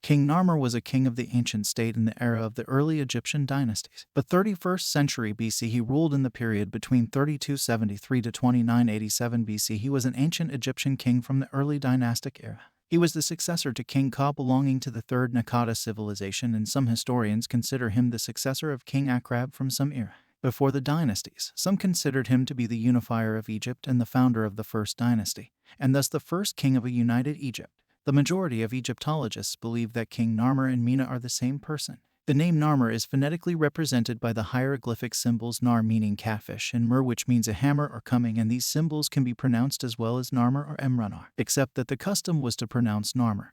King Narmer was a king of the ancient state in the era of the early Egyptian dynasties. The 31st century BC, he ruled in the period between 3273 to 2987 BC. He was an ancient Egyptian king from the early dynastic era. He was the successor to King Ka, belonging to the third Naqada civilization, and some historians consider him the successor of King Akrab from some era before the dynasties. Some considered him to be the unifier of Egypt and the founder of the first dynasty, and thus the first king of a united Egypt. The majority of Egyptologists believe that King Narmer and Mina are the same person. The name Narmer is phonetically represented by the hieroglyphic symbols Nar, meaning catfish, and Mer, which means a hammer or coming, and these symbols can be pronounced as well as Narmer or Emranar, except that the custom was to pronounce Narmer,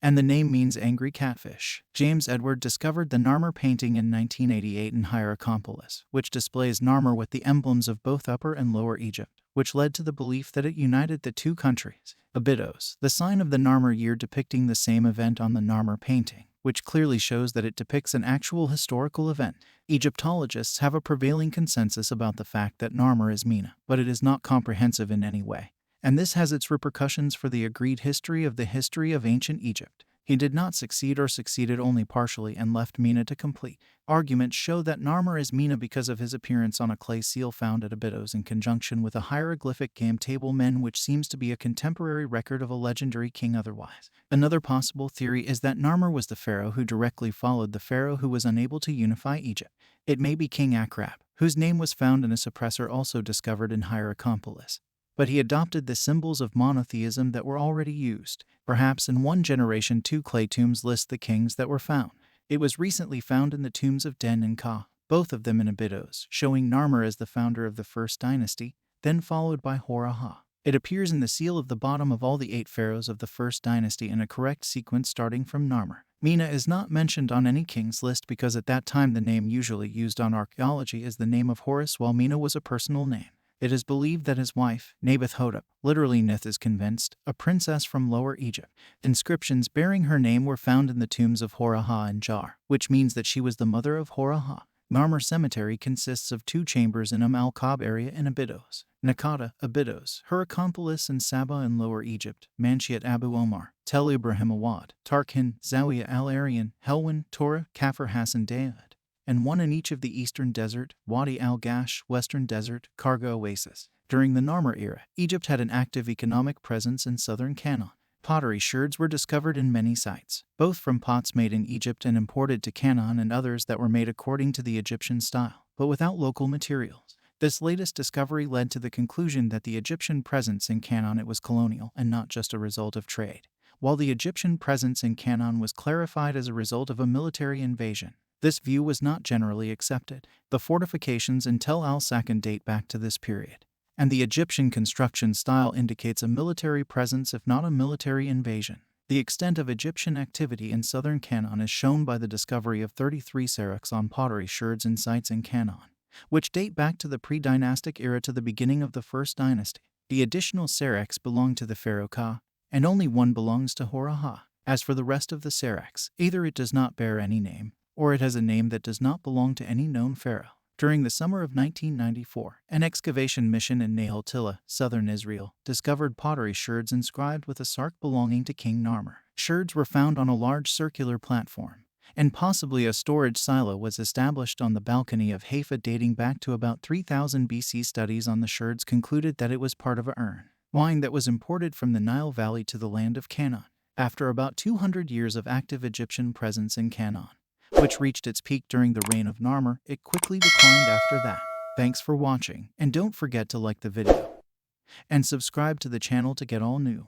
and the name means angry catfish. James Edward discovered the Narmer painting in 1988 in Hierakonpolis, which displays Narmer with the emblems of both Upper and Lower Egypt, which led to the belief that it united the two countries. Abydos, the sign of the Narmer year, depicting the same event on the Narmer painting, which clearly shows that it depicts an actual historical event. Egyptologists have a prevailing consensus about the fact that Narmer is Mina, but it is not comprehensive in any way, and this has its repercussions for the agreed history of ancient Egypt. He did not succeed, or succeeded only partially and left Mina to complete. Arguments show that Narmer is Mina because of his appearance on a clay seal found at Abydos in conjunction with a hieroglyphic game table men, which seems to be a contemporary record of a legendary king otherwise. Another possible theory is that Narmer was the pharaoh who directly followed the pharaoh who was unable to unify Egypt. It may be King Akrab, whose name was found in a suppressor also discovered in Hierakonpolis, but he adopted the symbols of monotheism that were already used. Perhaps in one generation, 2 clay tombs list the kings that were found. It was recently found in the tombs of Den and Ka, both of them in Abydos, showing Narmer as the founder of the first dynasty, then followed by Hora-Ha. It appears in the seal of the bottom of all the 8 pharaohs of the first dynasty in a correct sequence starting from Narmer. Mina is not mentioned on any king's list because at that time the name usually used on archaeology is the name of Horus, while Mina was a personal name. It is believed that his wife, Naboth-hotep, literally Nith is convinced, a princess from Lower Egypt. Inscriptions bearing her name were found in the tombs of Hora-Ha and Jar, which means that she was the mother of Hora-Ha. Narmer Cemetery consists of 2 chambers in al-Kab area in Abydos, Naqada, Abydos, Hierakonpolis and Saba in Lower Egypt, Manshiat Abu Omar, Tel Ibrahim Awad, Tarkhan, Zawiya al-Aryan, Helwan, Torah, Kafr Hassan Dayad, and 1 in each of the Eastern Desert, Wadi al-Gash, Western Desert, Karga Oasis. During the Narmer era, Egypt had an active economic presence in southern Canaan. Pottery sherds were discovered in many sites, both from pots made in Egypt and imported to Canaan and others that were made according to the Egyptian style, but without local materials. This latest discovery led to the conclusion that the Egyptian presence in Canaan was colonial and not just a result of trade, while the Egyptian presence in Canaan was clarified as a result of a military invasion. This view was not generally accepted. The fortifications in Tel al-Sakin date back to this period, and the Egyptian construction style indicates a military presence if not a military invasion. The extent of Egyptian activity in southern Canaan is shown by the discovery of 33 seracs on pottery sherds in sites in Canaan, which date back to the pre-dynastic era to the beginning of the first dynasty. The additional seracs belong to the pharaoh Ka, and only 1 belongs to Hora-Ha. As for the rest of the seracs, either it does not bear any name, or it has a name that does not belong to any known pharaoh. During the summer of 1994, an excavation mission in Nahal-Tilla, southern Israel, discovered pottery sherds inscribed with a sark belonging to King Narmer. Sherds were found on a large circular platform, and possibly a storage silo was established on the balcony of Haifa dating back to about 3000 BC. Studies on the sherds concluded that it was part of a urn, wine that was imported from the Nile Valley to the land of Canaan. After about 200 years of active Egyptian presence in Canaan, which reached its peak during the reign of Narmer, it quickly declined after that. Thanks for watching, and don't forget to like the video and subscribe to the channel to get all new